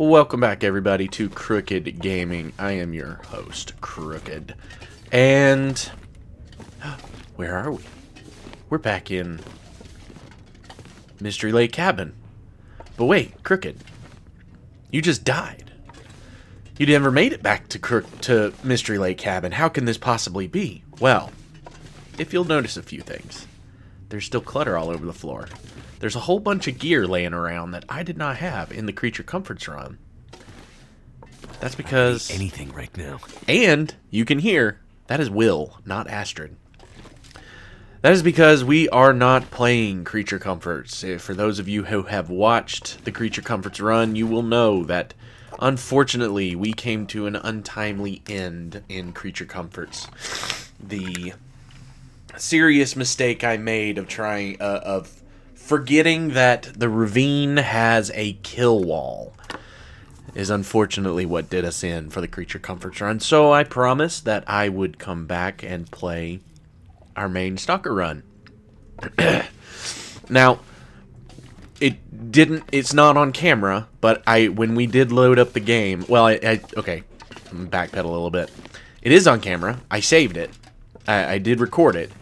Well, welcome back, everybody, to Crooked Gaming. I am your host, Crooked. And where are we? We're back in Mystery Lake Cabin. But wait, Crooked, you just died. You never made it back to Mystery Lake Cabin. How can this possibly be? Well, if you'll notice a few things, there's still clutter all over the floor. There's a whole bunch of gear laying around that I did not have in the Creature Comforts run. That's because... I don't need anything right now. And you can hear, that is Will, not Astrid. That is because we are not playing Creature Comforts. For those of you who have watched the Creature Comforts run, you will know that, unfortunately, we came to an untimely end in Creature Comforts. The serious mistake I made of forgetting that the ravine has a kill wall is unfortunately what did us in for the Creature Comforts run. So I promised that I would come back and play our main Stalker run. Now, it's not on camera, but when we did load up the game, well, okay, I'm backpedal a little bit. It is on camera. I saved it. I did record it.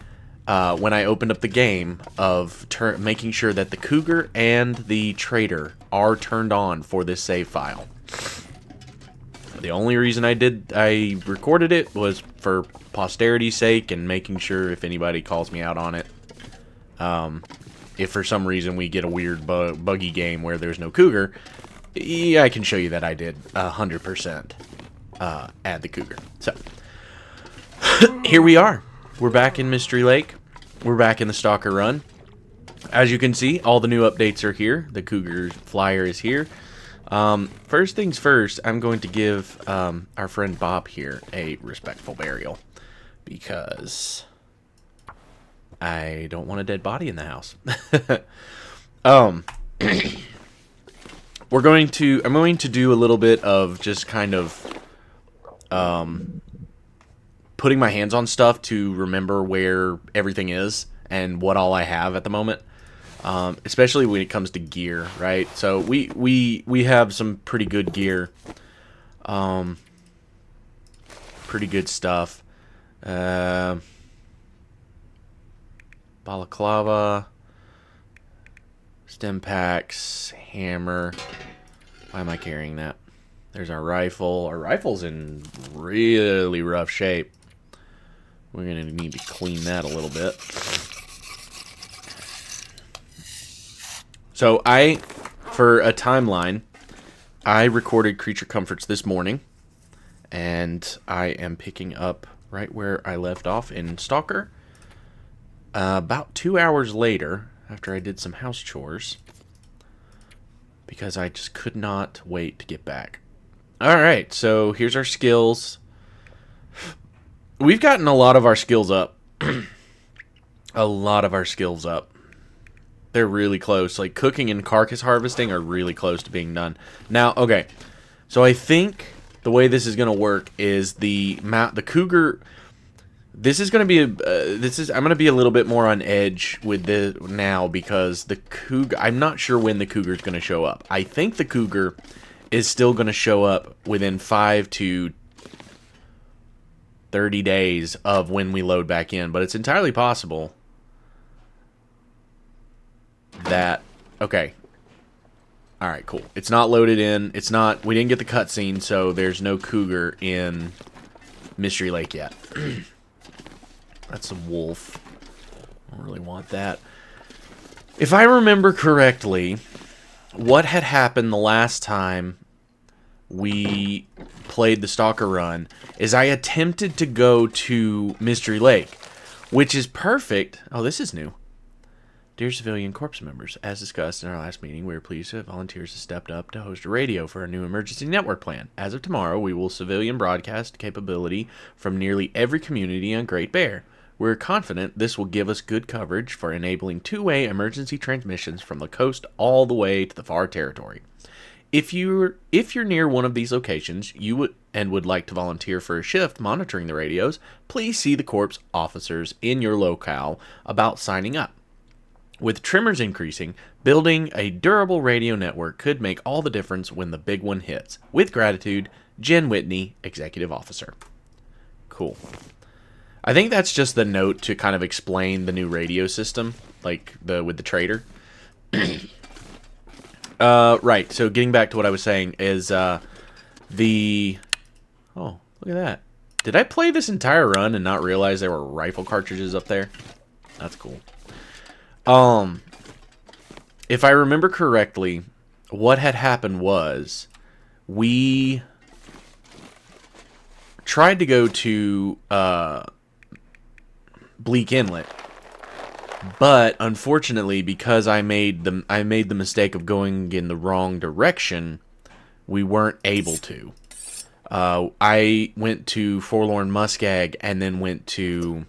When I opened up the game of making sure that the Cougar and the Trader are turned on for this save file. The only reason I recorded it was for posterity's sake and making sure if anybody calls me out on it. If for some reason we get a weird buggy game where there's no Cougar, yeah, I can show you that I did 100% add the Cougar. So, here we are. We're back in Mystery Lake. We're back in the Stalker run. As you can see, all the new updates are here. The Cougar flyer is here. First things first, I'm going to give our friend Bob here a respectful burial. Because I don't want a dead body in the house. I'm going to do a little bit of just kind of putting my hands on stuff to remember where everything is and what all I have at the moment, especially when it comes to gear, right? So we have some pretty good gear, pretty good stuff. Balaclava, stem packs, hammer. Why am I carrying that? There's our rifle. Our rifle's in really rough shape. We're going to need to clean that a little bit. So for a timeline, I recorded Creature Comforts this morning. And I am picking up right where I left off in Stalker. About 2 hours later, after I did some house chores. Because I just could not wait to get back. Alright, so here's our skills. We've gotten a lot of our skills up. A lot of our skills up. They're really close. Like, cooking and carcass harvesting are really close to being done. Now, okay. So I think the way this is going to work is the Cougar... This is going to be I'm going to be a little bit more on edge with this now because the Cougar... I'm not sure when the Cougar is going to show up. I think the Cougar is still going to show up within 5 to 30 days of when we load back in, but it's entirely possible that... Okay. Alright, cool. It's not loaded in. It's not... We didn't get the cutscene, so there's no Cougar in Mystery Lake yet. That's a wolf. I don't really want that. If I remember correctly, what had happened the last time we played the Stalker run is I attempted to go to Mystery Lake, which is perfect. Oh, this is new. Dear Civilian Corps members, as discussed in our last meeting, we are pleased that volunteers have stepped up to host a radio for our new emergency network plan. As of tomorrow, we will civilian broadcast capability from nearly every community on Great Bear. We're confident this will give us good coverage for enabling two-way emergency transmissions from the coast all the way to the far territory. If you're near one of these locations and would like to volunteer for a shift monitoring the radios, please see the Corps officers in your locale about signing up. With trimmers increasing, building a durable radio network could make all the difference when the big one hits. With gratitude, Jen Whitney, Executive Officer. Cool. I think that's just the note to kind of explain the new radio system, like with the trader. Right, so getting back to what I was saying is Oh, look at that. Did I play this entire run and not realize there were rifle cartridges up there? That's cool. If I remember correctly, what had happened was we tried to go to Bleak Inlet, but unfortunately, because I made the mistake of going in the wrong direction, we weren't able to. I went to Forlorn Muskeg and then went to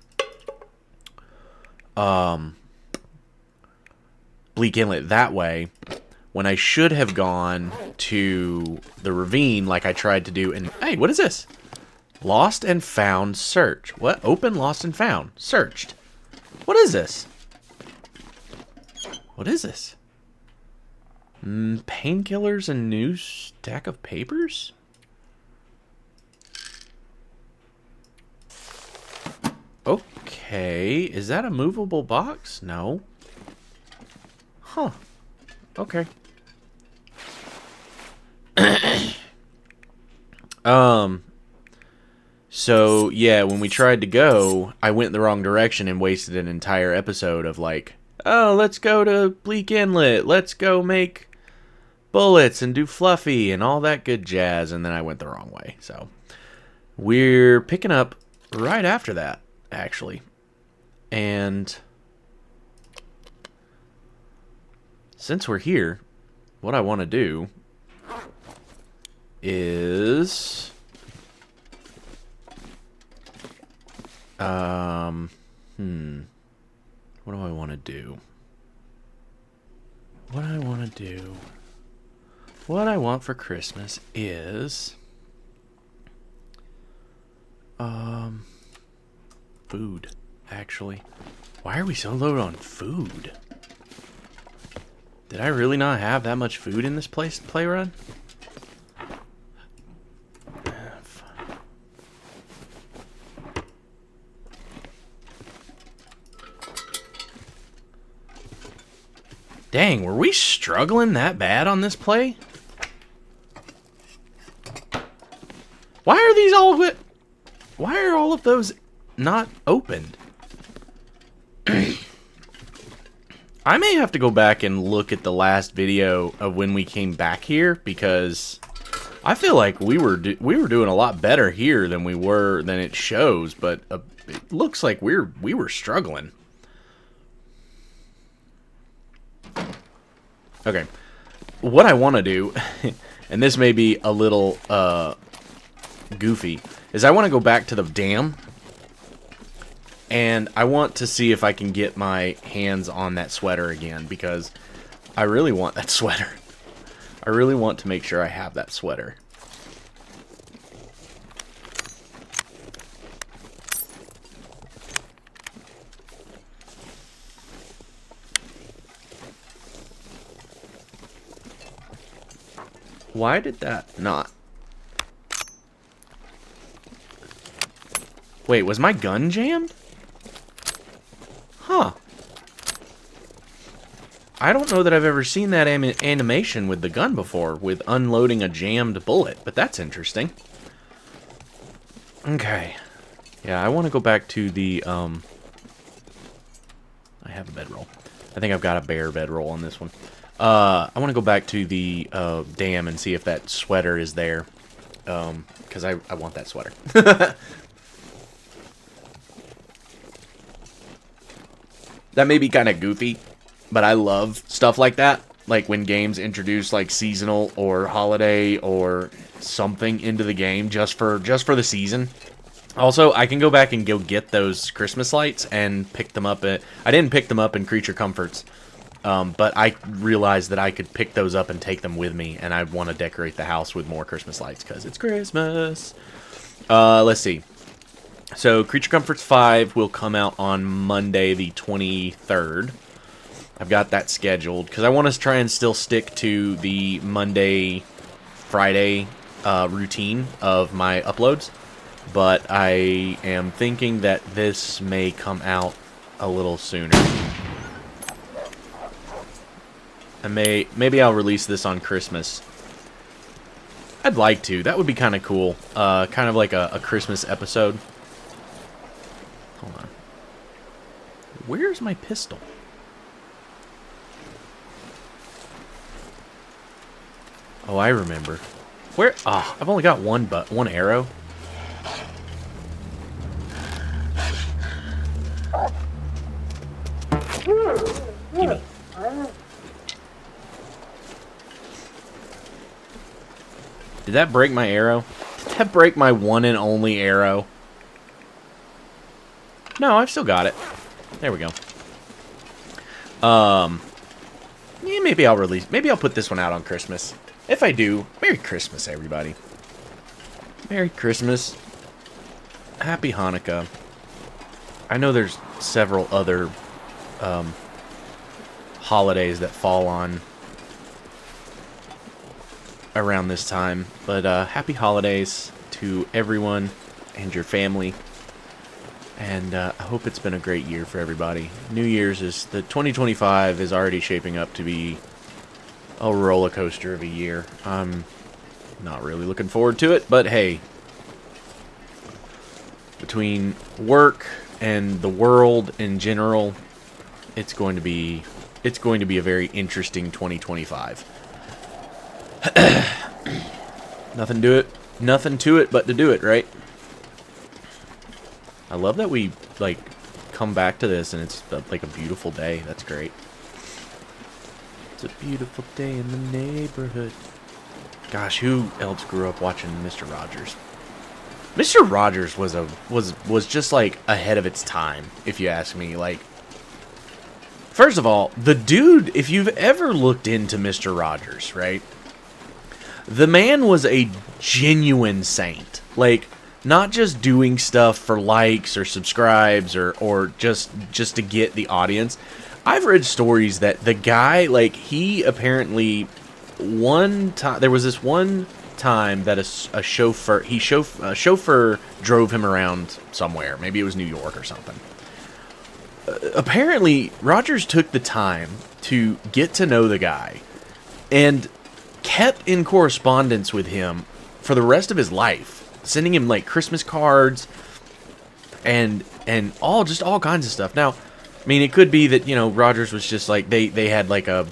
Bleak Inlet that way, when I should have gone to the ravine like I tried to do. And hey, what is this? Lost and found search. What? Open, lost and found. Searched. What is this? What is this? Painkillers and new stack of papers? Okay. Is that a movable box? No. Huh. Okay. So, yeah, when we tried to go, I went in the wrong direction and wasted an entire episode of like, oh, let's go to Bleak Inlet, let's go make bullets and do Fluffy and all that good jazz, and then I went the wrong way. So, we're picking up right after that, actually. And since we're here, what I want to do is what do I want to do? What I want to do? What I want for Christmas is food, actually. Why are we so low on food? Did I really not have that much food in this play run? Dang, were we struggling that bad on this play? Why are these all of it? Why are all of those not opened? I may have to go back and look at the last video of when we came back here, because I feel like we were doing a lot better here than it shows, but it looks like we were struggling. Okay, what I want to do, and this may be a little goofy, is I want to go back to the dam, and I want to see if I can get my hands on that sweater again, because I really want that sweater. I really want to make sure I have that sweater. Why did that not? Wait, was my gun jammed? Huh. I don't know that I've ever seen that animation with the gun before, with unloading a jammed bullet, but that's interesting. Okay. Yeah, I want to go back to the, I have a bedroll. I think I've got a bare bedroll on this one. I want to go back to the dam and see if that sweater is there. Because I want that sweater. That may be kind of goofy, but I love stuff like that. Like when games introduce like seasonal or holiday or something into the game just for the season. Also, I can go back and go get those Christmas lights and pick them up. I didn't pick them up in Creature Comforts. But I realized that I could pick those up and take them with me, and I want to decorate the house with more Christmas lights because it's Christmas. Let's see. So, Creature Comforts 5 will come out on Monday the 23rd. I've got that scheduled because I want to try and still stick to the Monday, Friday routine of my uploads. But I am thinking that this may come out a little sooner. And maybe I'll release this on Christmas. I'd like to. That would be kind of cool. Kind of like a Christmas episode. Hold on. Where's my pistol? Oh, I remember. Where? Ah, I've only got one arrow. Gimme. Did that break my arrow? Did that break my one and only arrow? No, I've still got it. There we go. Yeah, maybe I'll put this one out on Christmas. If I do, Merry Christmas, everybody. Merry Christmas. Happy Hanukkah. I know there's several other holidays that fall on around this time, but happy holidays to everyone and your family, and I hope it's been a great year for everybody. New Year's the 2025 is already shaping up to be a roller coaster of a year. I'm not really looking forward to it, but hey, between work and the world in general, it's going to be a very interesting 2025. Nothing to it but to do it, right? I love that we like come back to this and it's like a beautiful day. That's great. It's a beautiful day in the neighborhood. Gosh, who else grew up watching Mr. Rogers? Mr. Rogers was just like ahead of its time, if you ask me. Like, first of all, the dude, if you've ever looked into Mr. Rogers, right? The man was a genuine saint. Like, not just doing stuff for likes or subscribes or just to get the audience. I've read stories that the guy, like, he apparently one time, there was this one time that a chauffeur drove him around somewhere. Maybe it was New York or something. Apparently, Rogers took the time to get to know the guy and kept in correspondence with him for the rest of his life, sending him like Christmas cards and all kinds of stuff. Now, I mean, it could be that, you know, Rogers was just like they had like a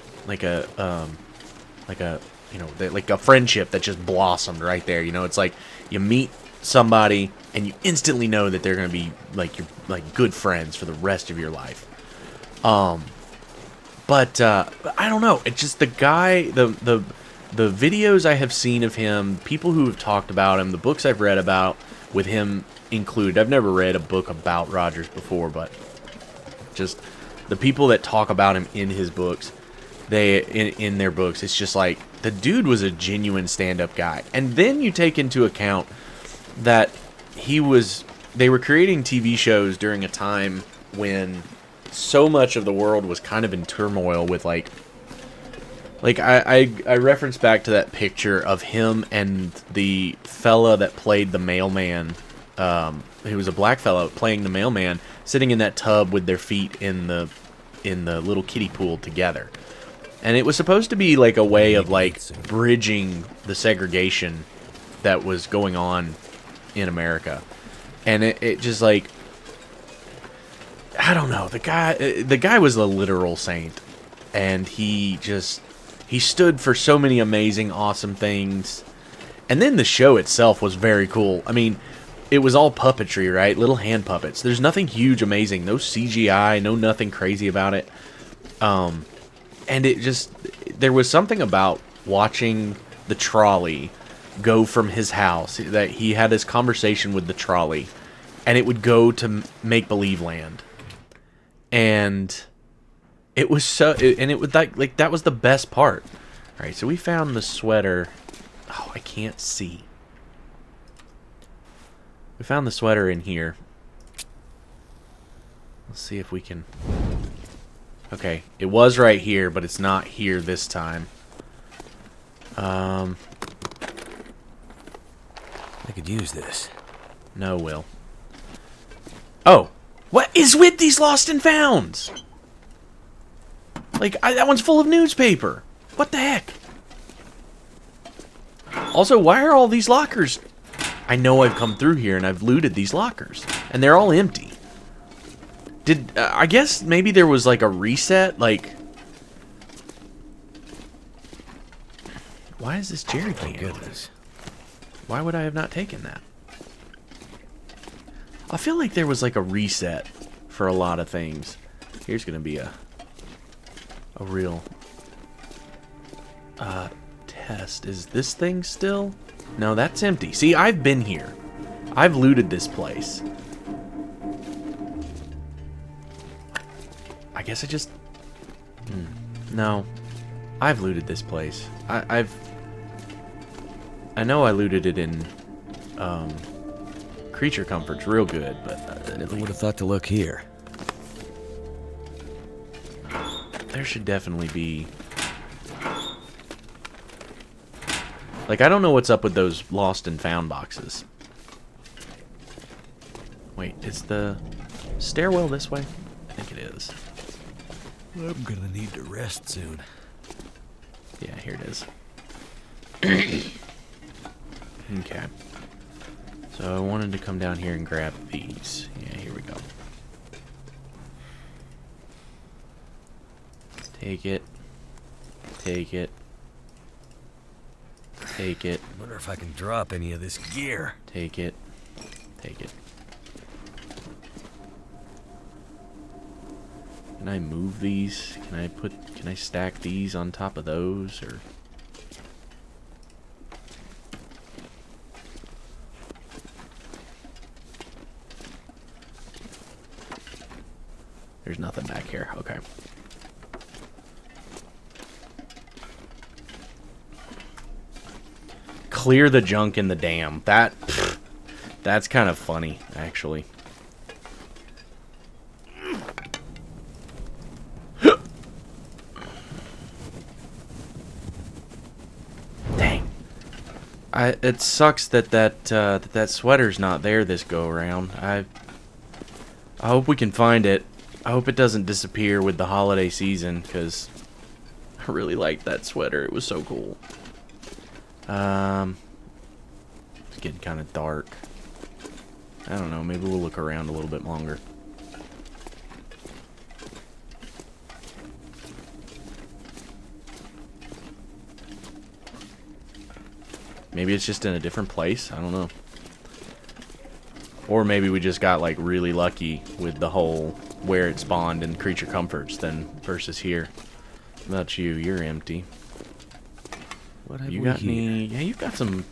friendship that just blossomed right there. You know, it's like you meet somebody and you instantly know that they're going to be like your good friends for the rest of your life. But I don't know. It's just the guy, the videos I have seen of him, people who have talked about him, the books I've read about with him included. I've never read a book about Rogers before, but just the people that talk about him in his books, in their books, it's just like the dude was a genuine stand-up guy. And then you take into account that they were creating TV shows during a time when so much of the world was kind of in turmoil with like I reference back to that picture of him and the fella that played the mailman. He was a black fella playing the mailman, sitting in that tub with their feet in the little kiddie pool together. And it was supposed to be like a way of like bridging the segregation that was going on in America. And it just like, I don't know, the guy was a literal saint, and he stood for so many amazing, awesome things. And then the show itself was very cool. I mean, it was all puppetry, right? Little hand puppets. There's nothing huge, amazing. No CGI, no nothing crazy about it. And there was something about watching the trolley go from his house, that he had this conversation with the trolley, and it would go to make-believe land. And it was it was like that was the best part. All right, so we found the sweater. Oh, I can't see. We found the sweater in here. Let's see if we can. Okay, it was right here, but it's not here this time. I could use this. No, Will. Oh! What is with these lost and founds? Like, that one's full of newspaper. What the heck? Also, why are all these lockers... I know I've come through here and I've looted these lockers. And they're all empty. Did... I guess maybe there was like a reset, like... Why is this jerry can? Goodness. Why would I have not taken that? I feel like there was like a reset for a lot of things. Here's gonna be a real test. Is this thing still? No, that's empty. See, I've been here. I've looted this place. I guess I just... No. I've looted this place. I know I looted it in Creature Comforts real good, but... Never would have thought to look here. There should definitely be... Like, I don't know what's up with those lost and found boxes. Wait, is the stairwell this way? I think it is. I'm gonna need to rest soon. Yeah, here it is. Okay. So I wanted to come down here and grab these. Yeah, here we go. Take it. Take it. Take it. Wonder if I can drop any of this gear. Take it. Take it. Can I move these? Can I stack these on top of those, or? There's nothing back here. Okay. Clear the junk in the dam. That's kind of funny, actually. Dang. It sucks that sweater's not there this go around. I hope we can find it. I hope it doesn't disappear with the holiday season, because I really liked that sweater. It was so cool. It's getting kind of dark. I don't know, maybe we'll look around a little bit longer. Maybe it's just in a different place, I don't know. Or maybe we just got like really lucky with the whole where it spawned in Creature Comforts than versus here. What about you? You're empty. What have You we got here? any? Yeah, you've got some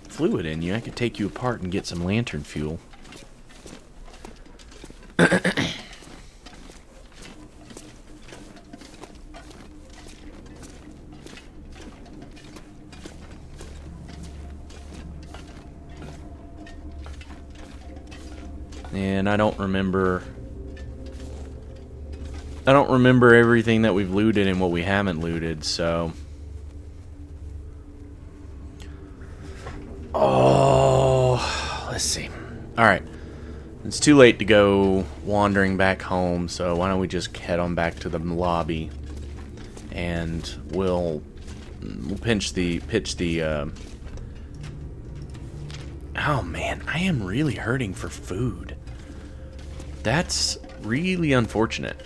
fluid in you. I could take you apart and get some lantern fuel. And I don't remember everything that we've looted and what we haven't looted, so... Oh, let's see. Alright. It's too late to go wandering back home, so why don't we just head on back to the lobby. And we'll pitch the... Oh man, I am really hurting for food. That's really unfortunate.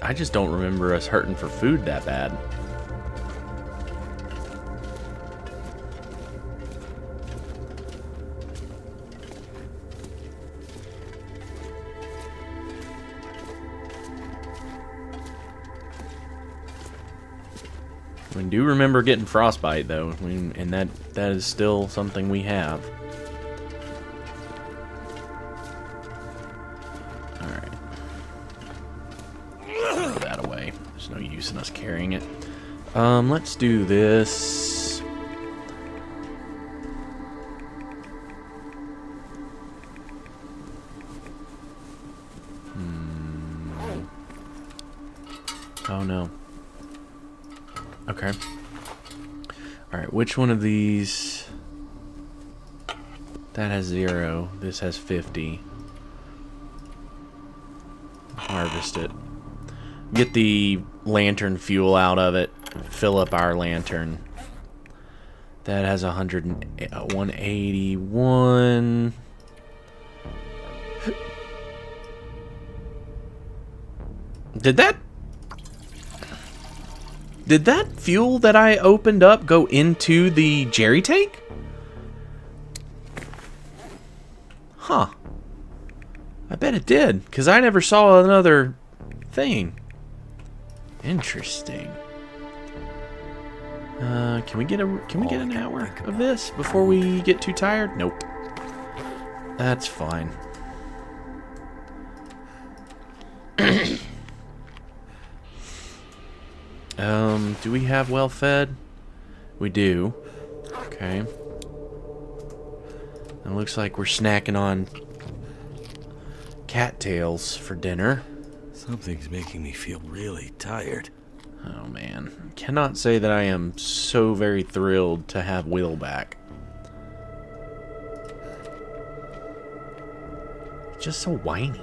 I just don't remember us hurting for food that bad. We do remember getting frostbite though, and that is still something we have. Alright. Throw that away. There's no use in us carrying it. Let's do this. Oh, no. Okay. Alright, which one of these... That has 0. This has 50. Harvest it. Get the lantern fuel out of it. Fill up our lantern. That has 181. Did that fuel that I opened up go into the jerry tank? Huh. I bet it did, because I never saw another thing. Interesting. Can we get an hour of this before we get too tired? Nope. That's fine. Do we have well fed? We do. Okay. It looks like we're snacking on cattails for dinner. Something's making me feel really tired. Oh man. Cannot say that I am so very thrilled to have Will back. Just so whiny.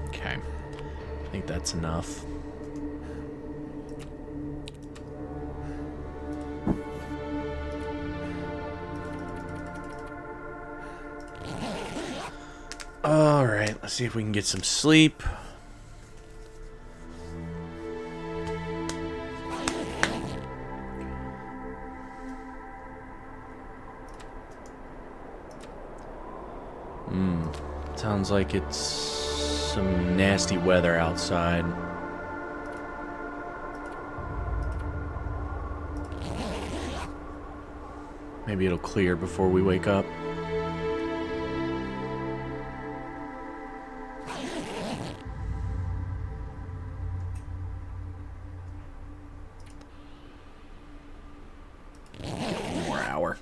Okay. I think that's enough. Alright, let's see if we can get some sleep. Sounds like it's some nasty weather outside. Maybe it'll clear before we wake up. One more hour.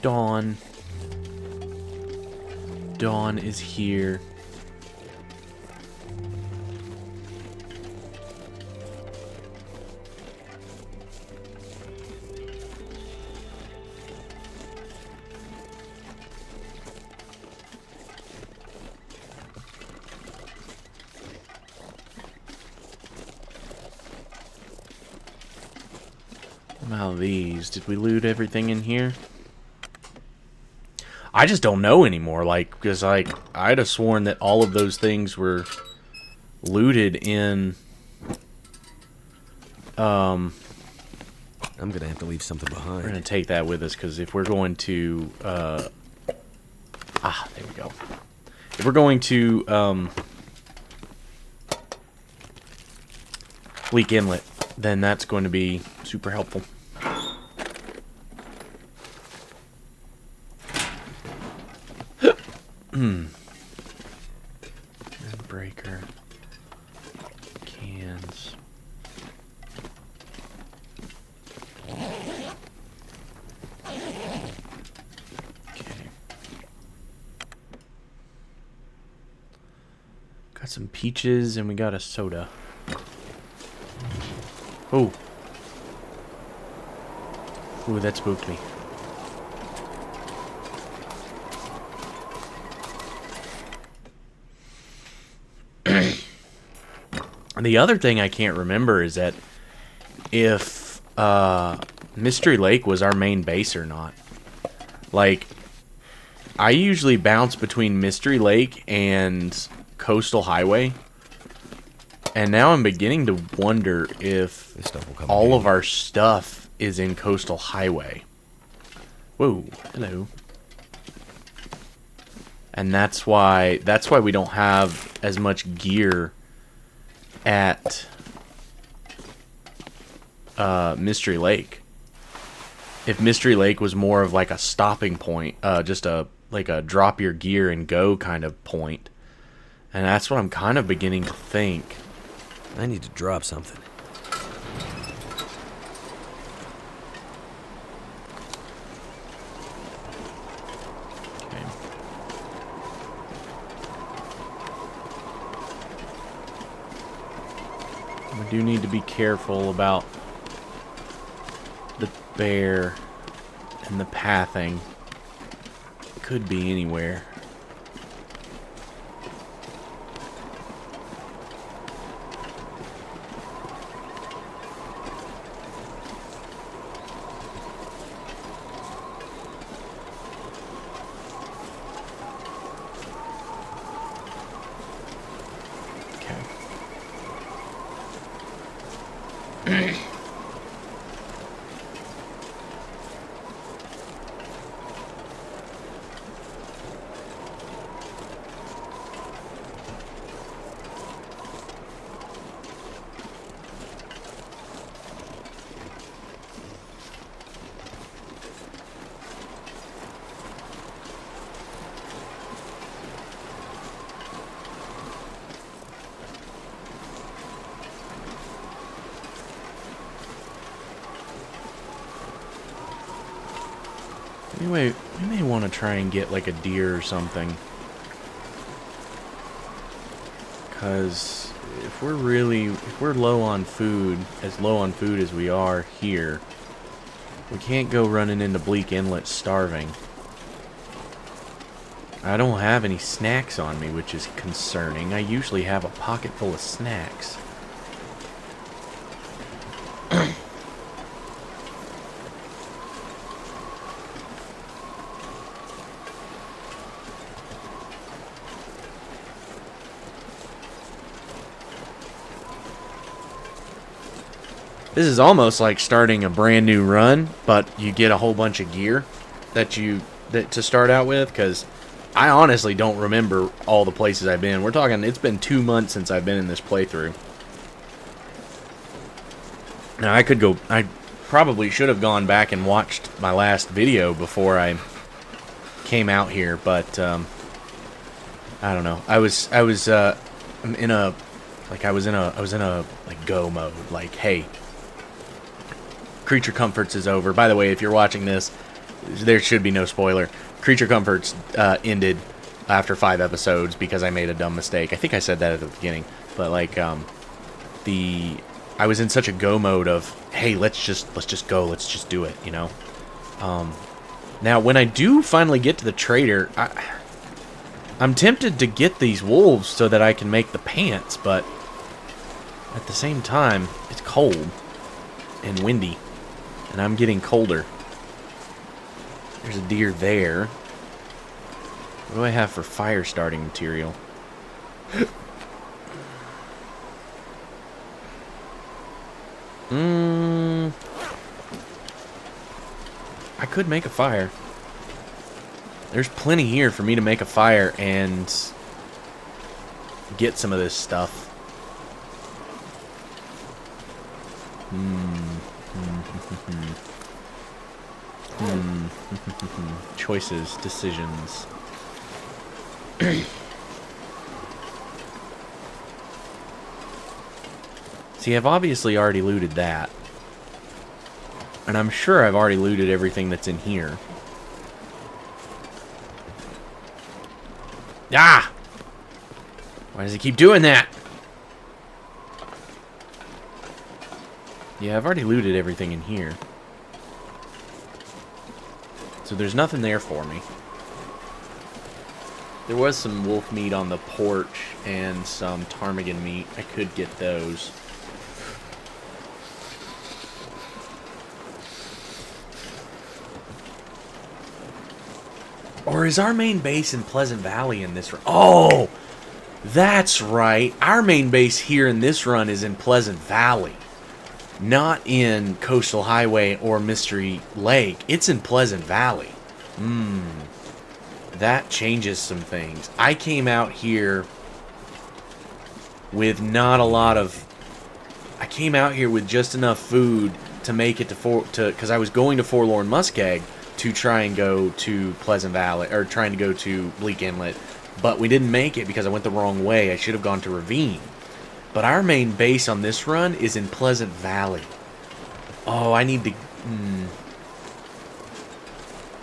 Dawn. Dawn is here. How these? Did we loot everything in here? I just don't know anymore, like, because, like, I'd have sworn that all of those things were looted in, I'm gonna have to leave something behind. we're gonna take that with us, because if we're going to, there we go. If we're going to, Bleak Inlet, then that's going to be super helpful. Breaker. Cans. Okay. Got some peaches and we got a soda. Oh. Ooh, that spooked me. The other thing I can't remember is that if Mystery Lake was our main base or not. Like, I usually bounce between Mystery Lake and Coastal Highway. And now I'm beginning to wonder if This stuff will come all in of handy. our stuff is in Coastal Highway. Whoa, hello. And that's why we don't have as much gear at Mystery Lake. If Mystery Lake was more of like a stopping point, just a drop your gear and go kind of point. And that's what I'm kind of beginning to think. I need to drop something. Okay. We do need to be careful about the bear and the pathing. Could be anywhere. Anyway, we may want to try and get like a deer or something. Because if we're low on food, as low on food as we are here, we can't go running into Bleak Inlet starving. I don't have any snacks on me, which is concerning. I usually have a pocket full of snacks. This is almost like starting a brand new run, but you get a whole bunch of gear that to start out with, because I honestly don't remember all the places I've been. We're talking, it's been 2 months since I've been in this playthrough. Now I probably should have gone back and watched my last video before I came out here, but I don't know. I was in a go mode, like, hey, Creature Comforts is over. By the way, if you're watching this, there should be no spoiler. Creature Comforts ended after 5 episodes because I made a dumb mistake. I think I said that at the beginning, but like I was in such a go mode of, hey, let's just go, let's just do it, you know. Now when I do finally get to the trader, I'm tempted to get these wolves so that I can make the pants, but at the same time, it's cold and windy, and I'm getting colder. There's a deer there. What do I have for fire starting material? I could make a fire. There's plenty here for me to make a fire and get some of this stuff. Choices, decisions. See, I've obviously already looted that. And I'm sure I've already looted everything that's in here. Ah! Why does he keep doing that? Yeah, I've already looted everything in here. So there's nothing there for me. There was some wolf meat on the porch and some ptarmigan meat. I could get those. Or is our main base in Pleasant Valley in this? Oh! That's right. Our main base here in this run is in Pleasant Valley. Not in Coastal Highway or Mystery Lake. It's in Pleasant Valley. That changes some things. I came out here with not a lot of... I came out here with just enough food to make it because I was going to Forlorn Muskeg to try and go to Pleasant Valley, or trying to go to Bleak Inlet, but we didn't make it because I went the wrong way. I should have gone to Ravine. But our main base on this run is in Pleasant Valley. Oh, I need to...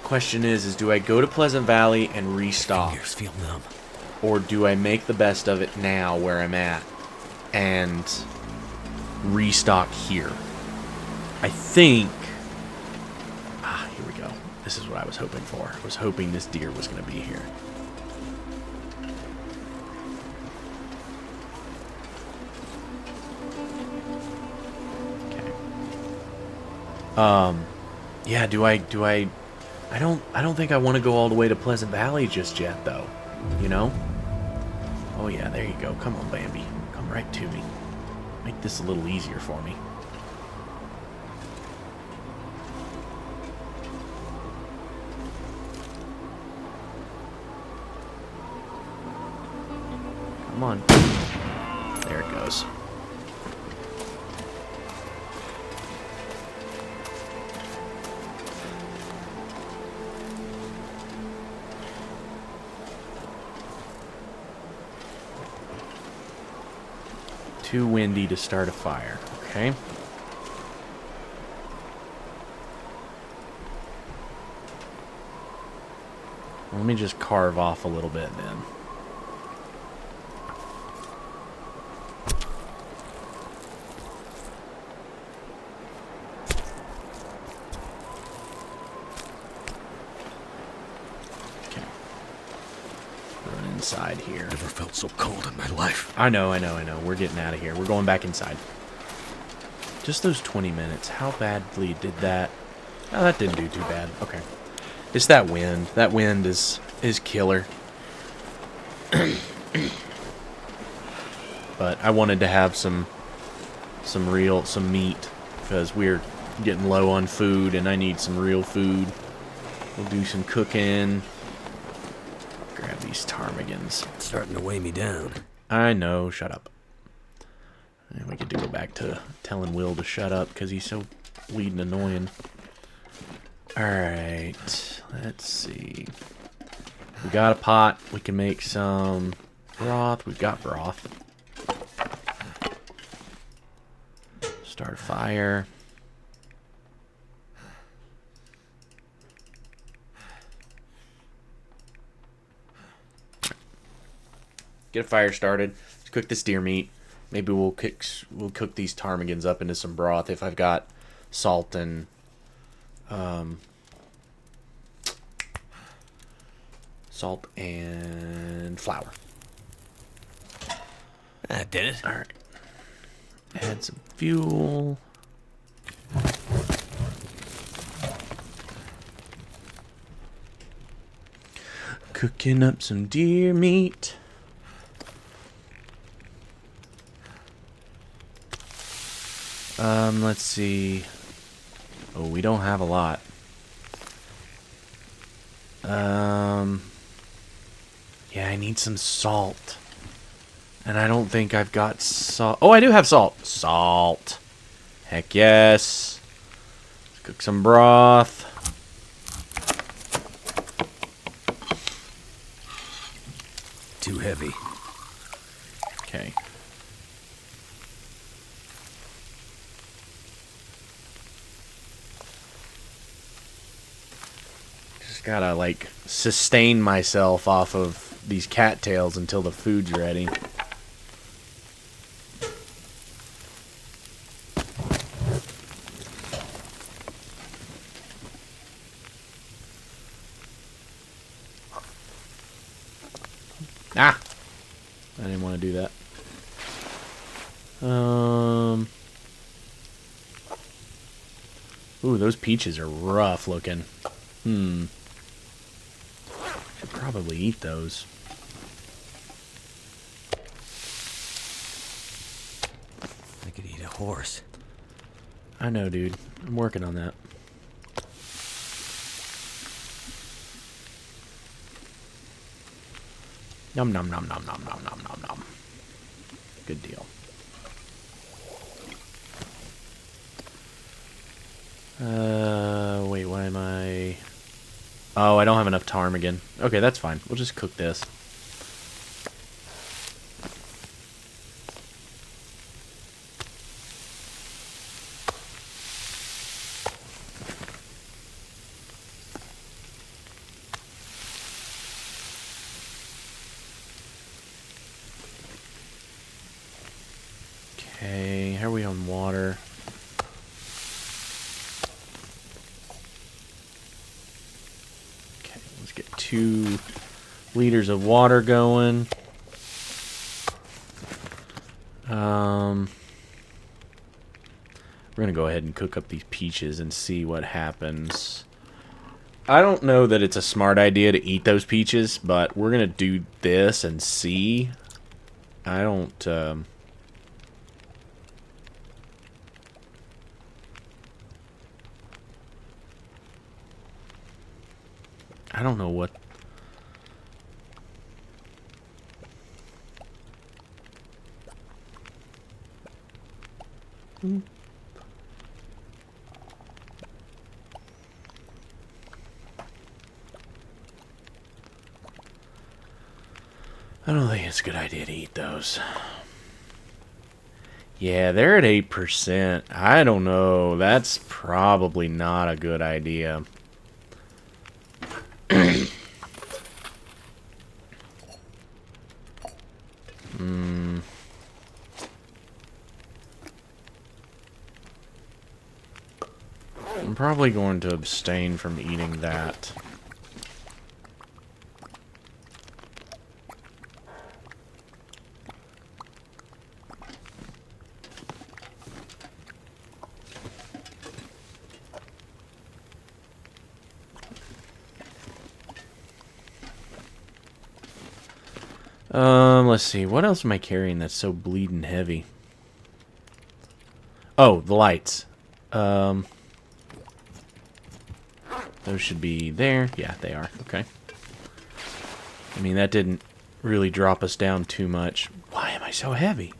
Question is do I go to Pleasant Valley and restock? Fingers feel numb. Or do I make the best of it now where I'm at and restock here? I think... here we go. This is what I was hoping for. I was hoping this deer was going to be here. Yeah, I don't think I want to go all the way to Pleasant Valley just yet, though. You know? Oh yeah, there you go. Come on, Bambi. Come right to me. Make this a little easier for me. Come on. There it goes. Too windy to start a fire. Okay. Let me just carve off a little bit then. Okay. Run inside here. Never felt so cold in my life. I know. We're getting out of here. We're going back inside. Just those 20 minutes. How badly did that... Oh, that didn't do too bad. Okay. It's that wind. That wind is killer. But I wanted to have some meat because we're getting low on food and I need some real food. We'll do some cooking. Grab these ptarmigans. It's starting to weigh me down. I know. Shut up. And we get to go back to telling Will to shut up because he's so weed and annoying. Alright. Let's see. We got a pot. We can make some broth. We've got broth. Start a fire. Get a fire started. Let's cook this deer meat. Maybe we'll cook these ptarmigans up into some broth if I've got salt and flour. That did it. All right. Add some fuel. Cooking up some deer meat. Let's see. Oh, we don't have a lot. Yeah, I need some salt. And I don't think I've got salt. Oh, I do have salt. Salt. Heck yes. Let's cook some broth. Too heavy. Okay. Just gotta, like, sustain myself off of these cattails until the food's ready. Ah! I didn't want to do that. Ooh, those peaches are rough looking. Should probably eat those. horse. I know, dude. I'm working on that. Nom nom nom nom nom nom nom nom nom. Good deal. Wait, why am I... Oh, I don't have enough ptarmigan. Okay, that's fine. We'll just cook this. Okay, how are we on water? Okay, let's get 2 liters of water going. We're gonna go ahead and cook up these peaches and see what happens. I don't know that it's a smart idea to eat those peaches, but we're gonna do this and see. I don't, I don't know what... I don't think it's a good idea to eat those. Yeah, they're at 8%. I don't know. That's probably not a good idea. I'm probably going to abstain from eating that. Let's see. What else am I carrying that's so bleeding heavy? Oh, the lights. Those should be there. Yeah, they are. Okay. I mean, that didn't really drop us down too much. Why am I so heavy?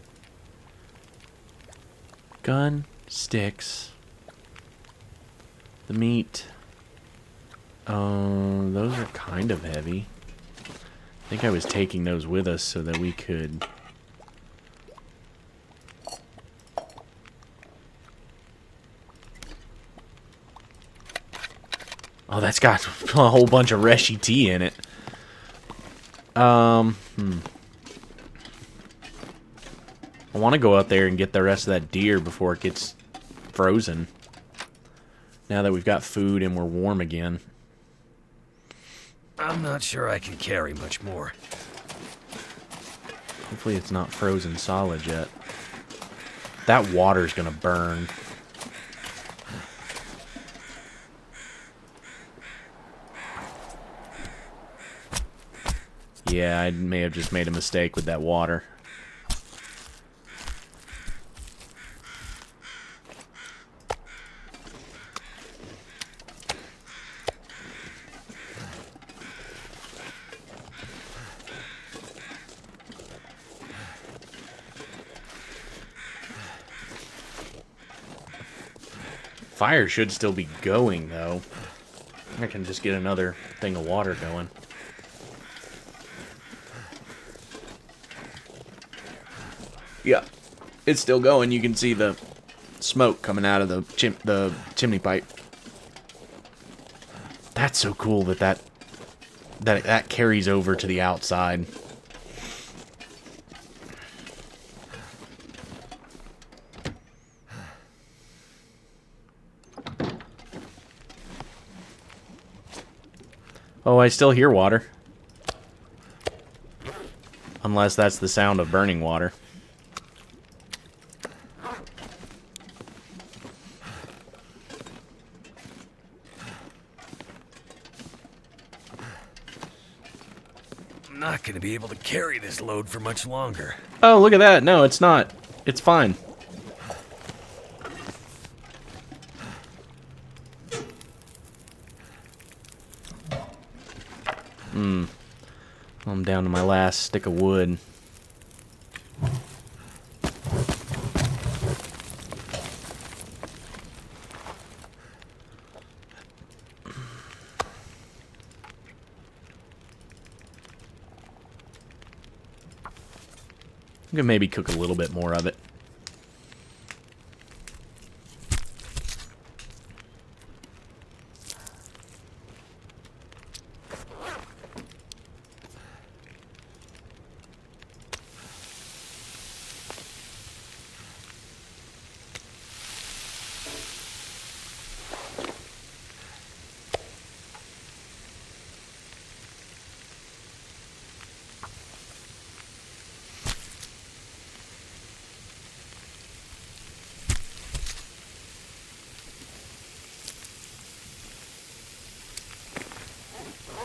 Gun, sticks, the meat. Those are kind of heavy. I think I was taking those with us so that we could... Oh, that's got a whole bunch of Reshi tea in it. I want to go out there and get the rest of that deer before it gets frozen. Now that we've got food and we're warm again. I'm not sure I can carry much more. Hopefully it's not frozen solid yet. That water's gonna burn. Yeah, I may have just made a mistake with that water. Fire should still be going, though. I can just get another thing of water going. Yeah, it's still going. You can see the smoke coming out of the chimney pipe. That's so cool that carries over to the outside. Oh, I still hear water. Unless that's the sound of burning water. I'm not going to be able to carry this load for much longer. Oh, look at that. No, it's not. It's fine. I'm down to my last stick of wood. I could maybe cook a little bit more of it.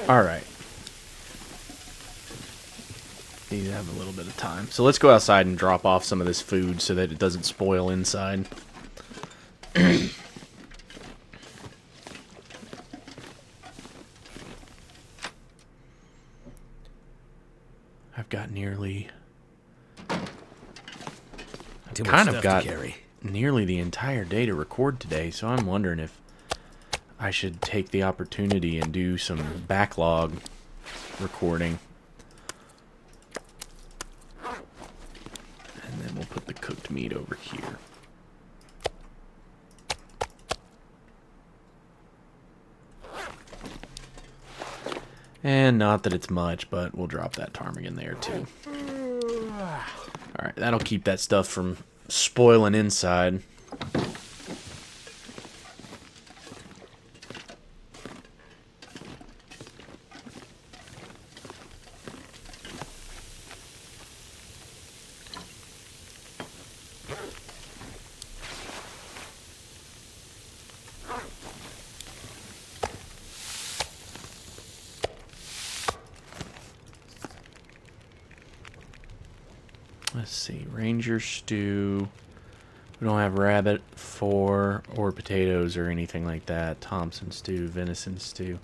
Alright. Need to have a little bit of time. So let's go outside and drop off some of this food so that it doesn't spoil inside. I've got nearly... Too much kind of stuff got to carry. nearly the entire day to record today, so I'm wondering if I should take the opportunity and do some backlog recording. And then we'll put the cooked meat over here. And not that it's much, but we'll drop that ptarmigan there too. Alright, that'll keep that stuff from spoiling inside. Let's see, Ranger stew. We don't have rabbit, or potatoes or anything like that. Thompson stew, venison stew.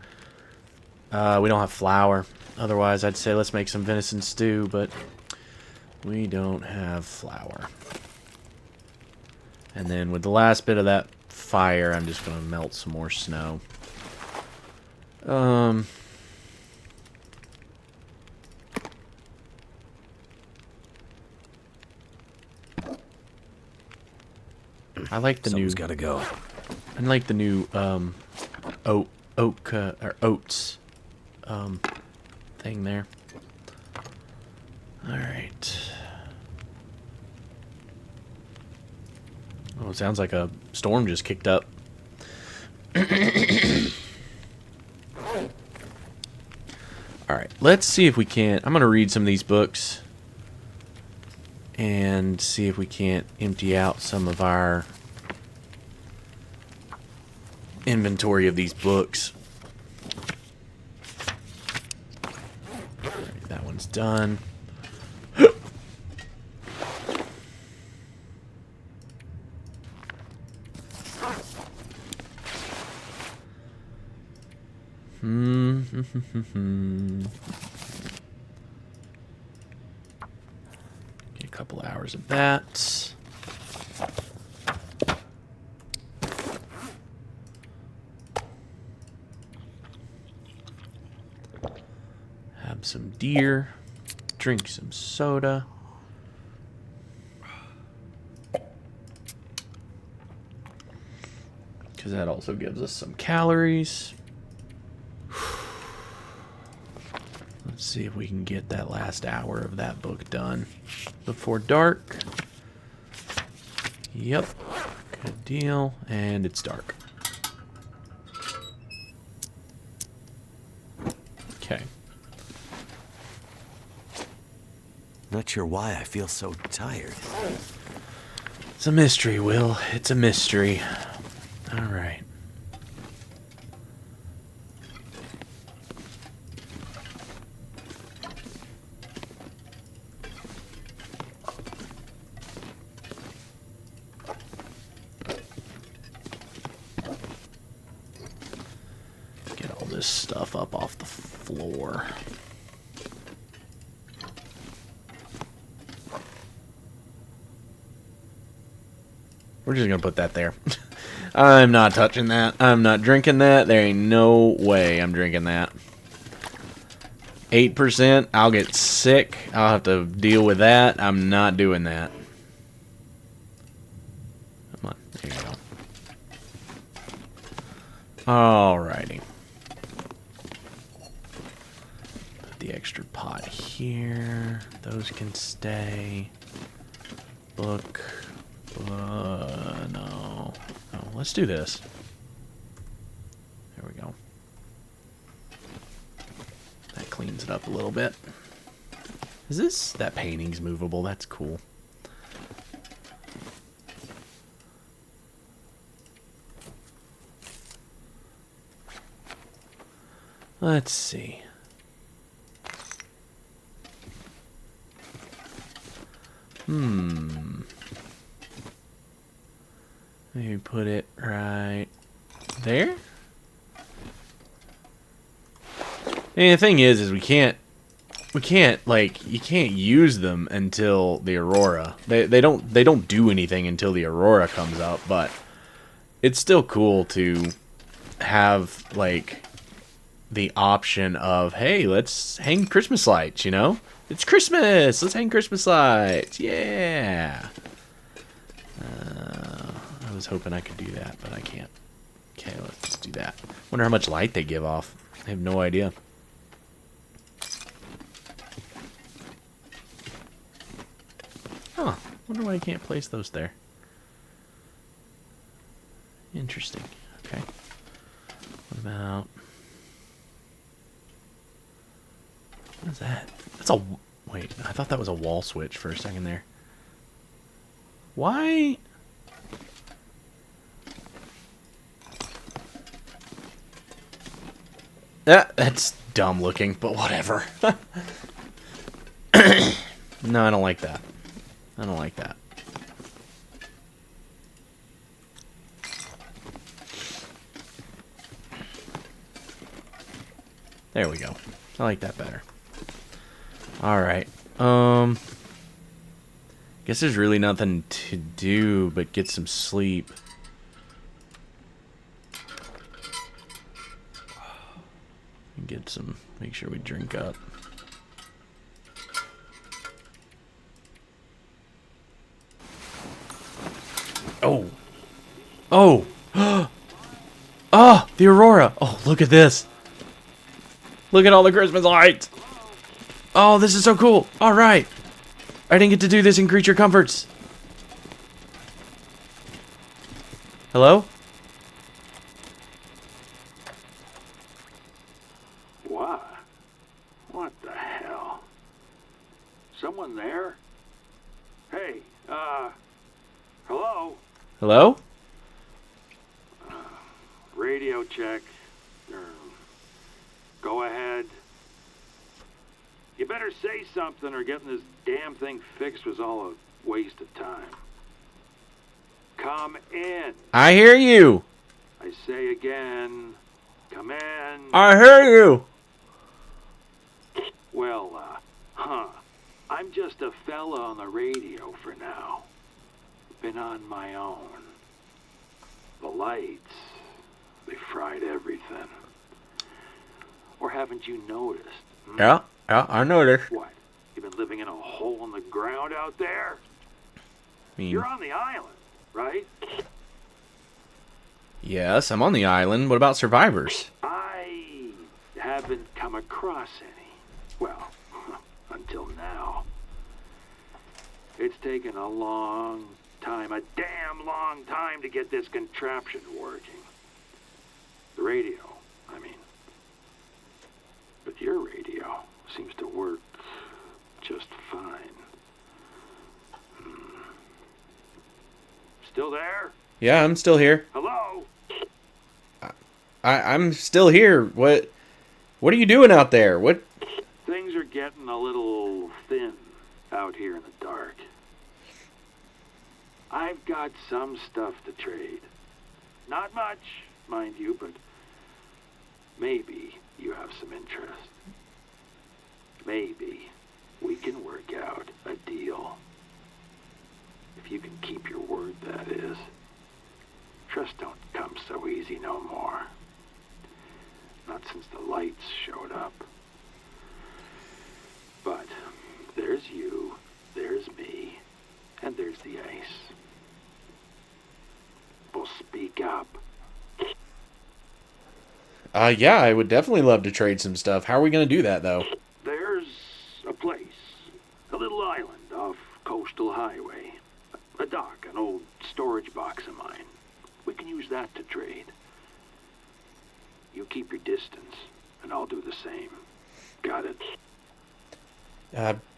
We don't have flour. Otherwise, I'd say let's make some venison stew, but we don't have flour. And then with the last bit of that fire, I'm just going to melt some more snow. I like the Someone's new. gotta go. I like the new oats thing there. All right. Oh, it sounds like a storm just kicked up. All right, let's see if we can't. I'm gonna read some of these books and see if we can't empty out some of our inventory of these books. Alright, that one's done. Get a couple hours of that. Have some deer. Drink some soda. Because that also gives us some calories. Let's see if we can get that last hour of that book done before dark. Yep. Good deal. And it's dark. Okay. Not sure why I feel so tired. It's a mystery, Will. It's a mystery. All right. Get all this stuff up off the floor. We're just gonna put that there. I'm not touching that. I'm not drinking that. There ain't no way I'm drinking that. 8%. I'll get sick. I'll have to deal with that. I'm not doing that. Come on. There you go. Alrighty. Put the extra pot here. Those can stay. Book. No. Oh, let's do this. There we go. That cleans it up a little bit. Is this... That painting's movable. That's cool. Let's see. Maybe put it right there. And the thing is we can't like, you can't use them until the aurora. They don't do anything until the aurora comes up, but it's still cool to have like the option of, hey, let's hang Christmas lights, you know? It's Christmas! Let's hang Christmas lights! Yeah! I was hoping I could do that, but I can't. Okay, let's just do that. Wonder how much light they give off. I have no idea. Huh. Wonder why I can't place those there. Interesting. Okay. What about... What is that? That's a... Wait, I thought that was a wall switch for a second there. Why? That's dumb looking, but whatever. No, I don't like that. I don't like that. There we go. I like that better. Alright. Guess there's really nothing to do but get some sleep. Get some, make sure we drink up. Oh. Oh. Oh, the aurora. Oh, look at this. Look at all the Christmas lights. Oh, this is so cool. All right. I didn't get to do this in Creature Comforts. Hello? What? What the hell? Someone there? Hey, hello? Hello? Radio check. Go ahead. You better say something or getting this damn thing fixed was all a waste of time. Come in. I hear you. I say again, come in. I hear you. Well, I'm just a fella on the radio for now. Been on my own. The lights, they fried everything. Or haven't you noticed? Yeah, I noticed. What? You've been living in a hole in the ground out there? I mean, You're on the island, right? yes, I'm on the island. What about survivors? I haven't come across any. Well, until now. It's taken a long time, a damn long time to get this contraption working. The radio, I mean. But your radio seems to work just fine. Still there? Yeah, I'm still here. Hello? I'm still here. What are you doing out there? What? Things are getting a little thin out here in the dark. I've got some stuff to trade. Not much, mind you, but maybe you have some interest. Maybe we can work out a deal. If you can keep your word, that is. Trust don't come so easy no more. Not since the lights showed up. But there's you, there's me, and there's the ice. We'll speak up. Yeah, I would definitely love to trade some stuff. How are we going to do that, though? There's a place, a little island off Coastal Highway. A dock, an old storage box of mine. We can use that to trade. You keep your distance, and I'll do the same. Got it?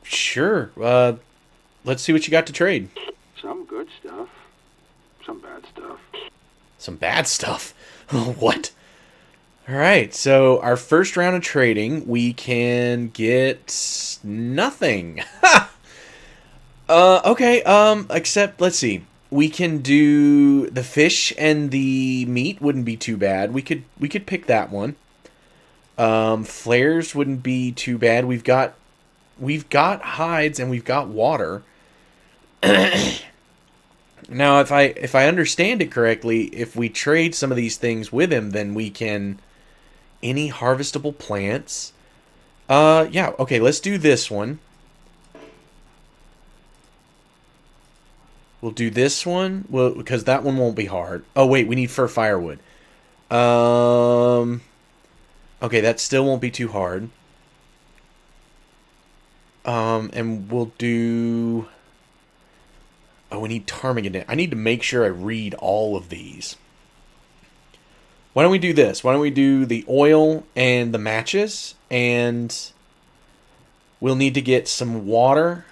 Sure. Let's see what you got to trade. Some good stuff. Some bad stuff. Some bad stuff? What? Alright, so our first round of trading, we can get nothing. Okay, except, let's see. We can do the fish and the meat wouldn't be too bad. We could pick that one. Flares wouldn't be too bad. We've got hides and we've got water. Now, if I understand it correctly, if we trade some of these things with him, then we can any harvestable plants. Yeah, okay, let's do this one. We'll do this one, well, because that one won't be hard. Oh, wait, we need fir firewood. Okay, that still won't be too hard. And we'll do... Oh, we need ptarmigan. I need to make sure I read all of these. Why don't we do this? Why don't we do the oil and the matches, and we'll need to get some water,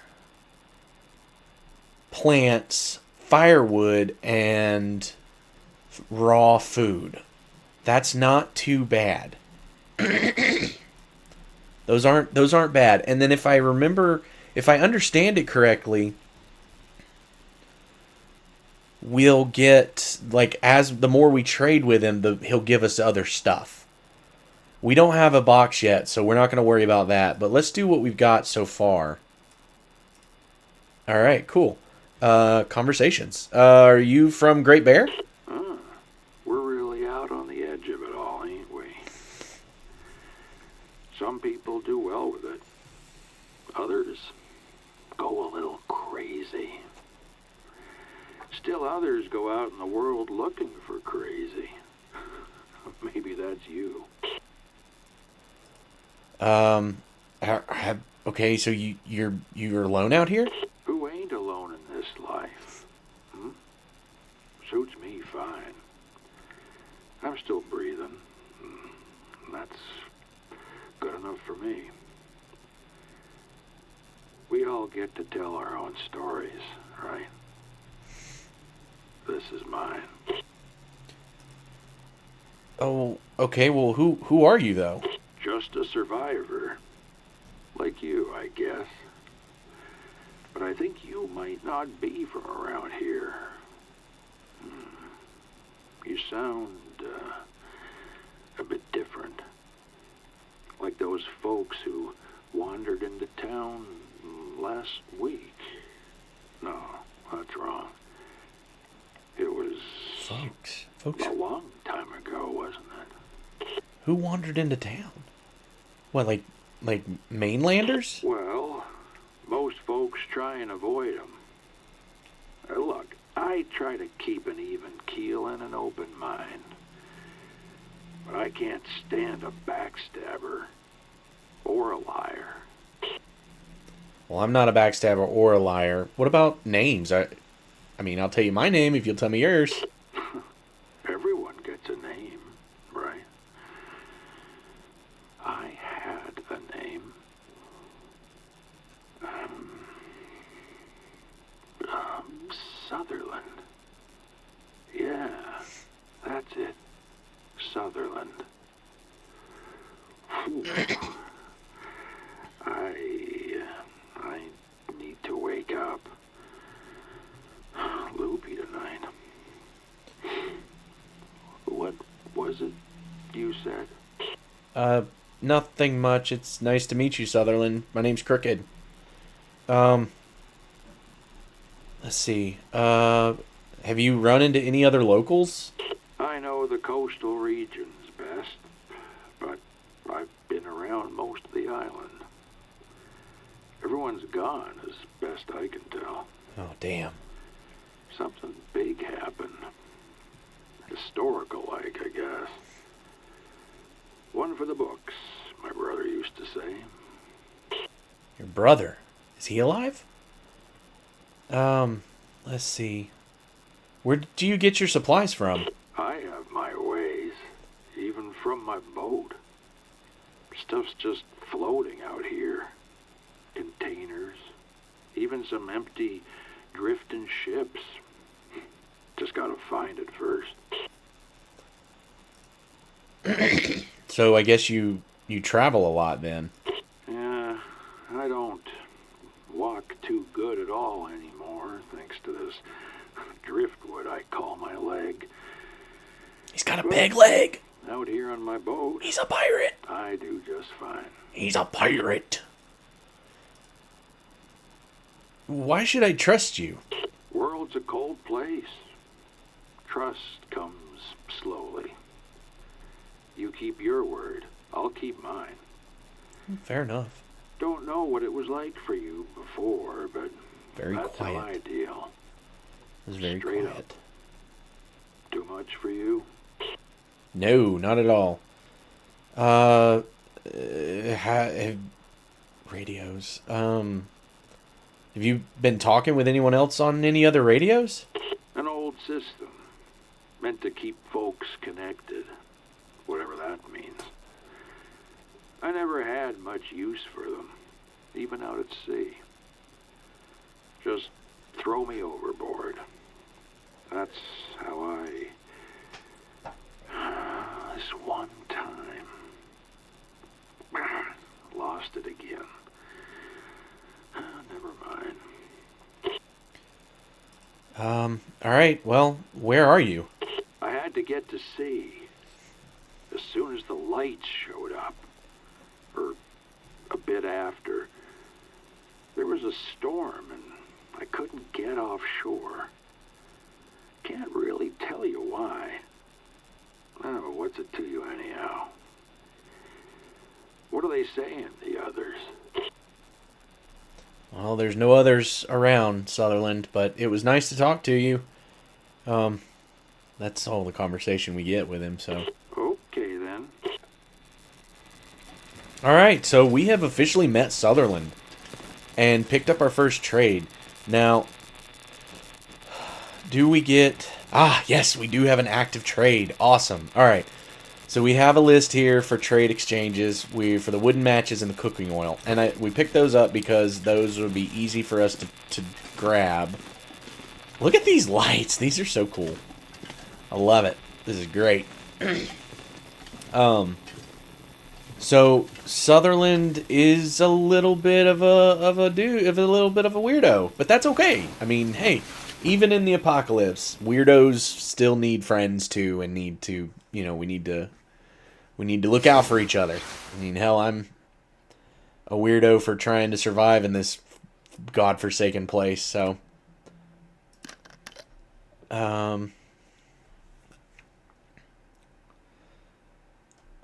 plants, firewood, and raw food. That's not too bad. Those aren't bad. And then if I understand it correctly, we'll get, like, as the more we trade with him, he'll give us other stuff. We don't have a box yet, so we're not going to worry about that. But let's do what we've got so far. All right, cool. Conversations. Are you from Great Bear? We're really out on the edge of it all, ain't we? Some people do well with it. Others go a little crazy. Still others go out in the world looking for crazy. Maybe that's you. Okay, so you're alone out here? Who ain't alone in this life? Suits me fine. I'm still breathing. That's good enough for me. We all get to tell our own stories, right? This is mine. Oh, okay. Well, who are you, though? Just a survivor. Like you, I guess. But I think you might not be from around here. You sound a bit different. Like those folks who wandered into town last week. No, that's wrong. It was Folks. a long time ago, wasn't it? Who wandered into town? What, like mainlanders? Well, most folks try and avoid them. Look, I try to keep an even keel and an open mind. But I can't stand a backstabber or a liar. Well, I'm not a backstabber or a liar. What about names? I mean, I'll tell you my name if you'll tell me yours. Everyone gets a name, right? I had a name. Sutherland. Yeah, that's it. Sutherland. Whew. I need to wake up. Loopy tonight. What was it you said? Nothing much. It's nice to meet you, Sutherland. My name's Crooked. Let's see. Have you run into any other locals? I know the coastal regions best, but I've been around most of the island. Everyone's gone, as best I can tell. Oh, damn. Something big happened. Historical-like, I guess. One for the books, my brother used to say. Your brother. Is he alive? Let's see. Where do you get your supplies from? I have my ways, even from my boat. Stuff's just floating out here. Containers, even some empty, drifting ships. Just gotta find it first. So I guess you travel a lot then. Yeah, I don't walk too good at all anymore, thanks to this driftwood I call my leg. He's got a peg leg. Out here on my boat, He's a pirate. I do just fine. He's a pirate. Why should I trust you? World's a cold place. Trust comes slowly. You keep your word, I'll keep mine. Fair enough. Don't know what it was like for you before, but Very that's quiet. how I deal. It was very Straight quiet. up. Too much for you? No, not at all. Radios. Have you been talking with anyone else on any other radios? An old system. Meant to keep folks connected. Whatever that means. I never had much use for them. Even out at sea. Just throw me overboard. That's how I... This one time... Lost it again. Never mind. Alright, well, where are you? I had to get to sea. As soon as the lights showed up. Or a bit after. There was a storm and I couldn't get offshore. Can't really tell you why. Oh, what's it to you anyhow? What are they saying, the others? Well, there's no others around, Sutherland, but it was nice to talk to you. That's all the conversation we get with him, so... Okay, then. Alright, so we have officially met Sutherland and picked up our first trade. Now, do we get... Ah, yes, we do have an active trade. Awesome. Alright, so we have a list here for trade exchanges for the wooden matches and the cooking oil. And we picked those up because those would be easy for us to grab. Look at these lights. These are so cool. I love it. This is great. So Sutherland is a little bit of a little bit of a weirdo, but that's okay. I mean, hey, even in the apocalypse, weirdos still need friends too, and need to, we need to look out for each other. I mean, hell, I'm a weirdo for trying to survive in this godforsaken place, so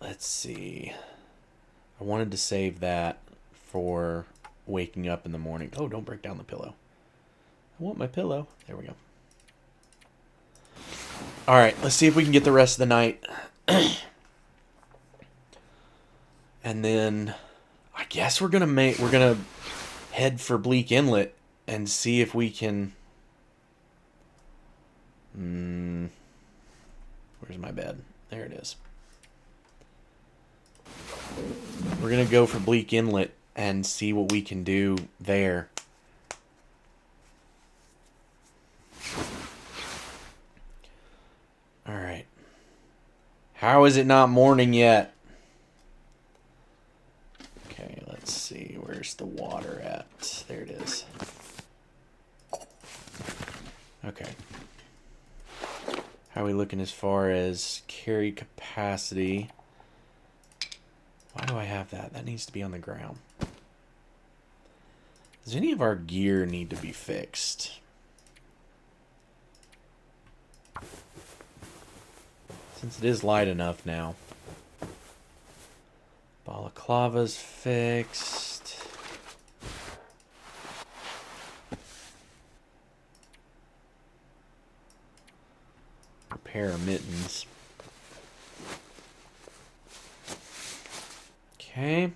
let's see. I wanted to save that for waking up in the morning. Oh, don't break down the pillow. I want my pillow. There we go. Alright, let's see if we can get the rest of the night. And then I guess we're gonna head for Bleak Inlet and see if we can... Where's my bed? There it is. We're going to go for Bleak Inlet and see what we can do there. Alright. How is it not morning yet? Okay, let's see. Where's the water at? There it is. Okay. How are we looking as far as carry capacity? Why do I have that? That needs to be on the ground. Does any of our gear need to be fixed? Since it is light enough now. Balaclava's fixed. Repair mittens. Okay.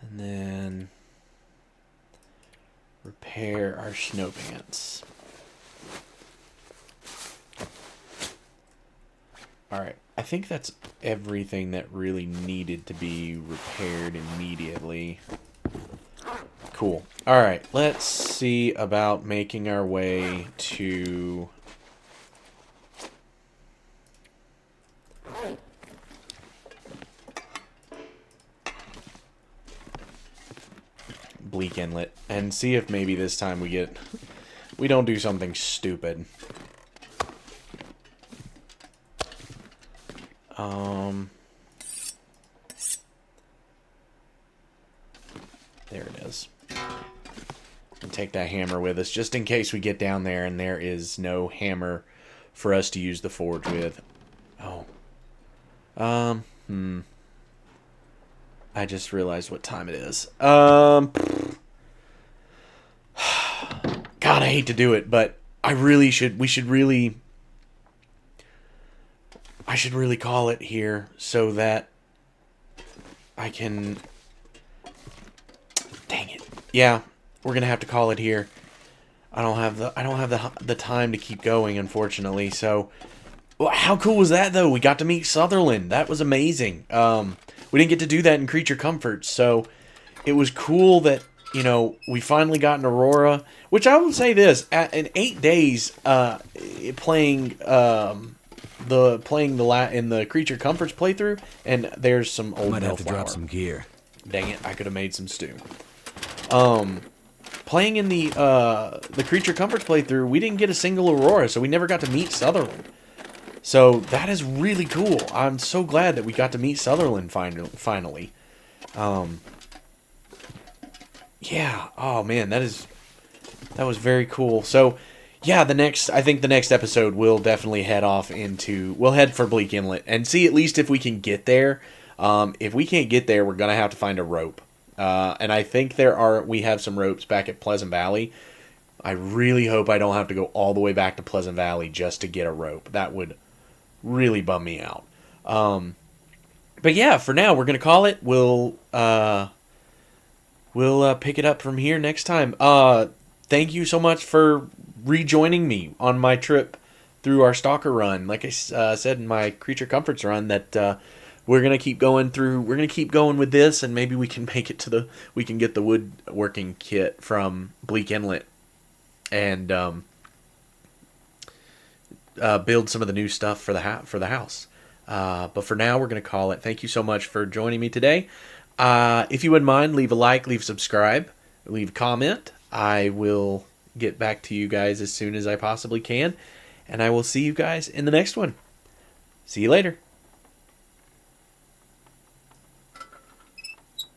And then repair our snow pants. Alright, I think that's everything that really needed to be repaired immediately. Cool. Alright, let's see about making our way to... Bleak Inlet, and see if maybe this time we don't do something stupid. There it is. And take that hammer with us, just in case we get down there and there is no hammer for us to use the forge with. Oh. I just realized what time it is. God, I hate to do it, but I should really call it here so that I can... Dang it. Yeah, we're gonna have to call it here. I don't have the time to keep going, unfortunately. So, well, how cool was that though? We got to meet Sutherland. That was amazing. We didn't get to do that in Creature Comforts, so it was cool that, you know, we finally got an Aurora. Which I will say this: in 8 days, playing in the Creature Comforts playthrough, and there's some old Might have to Bellflower. drop some gear. Dang it! I could have made some stew. Playing in the Creature Comforts playthrough, we didn't get a single Aurora, so we never got to meet Sutherland. So that is really cool. I'm so glad that we got to meet Sutherland finally. Yeah. Oh man, that was very cool. So yeah, I think the next episode we'll definitely we'll head for Bleak Inlet and see at least if we can get there. If we can't get there, we're gonna have to find a rope. And I think we have some ropes back at Pleasant Valley. I really hope I don't have to go all the way back to Pleasant Valley just to get a rope. That would really bum me out. But yeah, for now we're gonna call it. We'll pick it up from here next time. Thank you so much for rejoining me on my trip through our Stalker run. Like I said in my Creature Comforts run, that we're gonna keep going with this, and maybe we can make it we can get the woodworking kit from Bleak Inlet and build some of the new stuff for the house. But for now, we're going to call it. Thank you so much for joining me today. If you wouldn't mind, leave a like, leave a subscribe, leave a comment. I will get back to you guys as soon as I possibly can. And I will see you guys in the next one. See you later.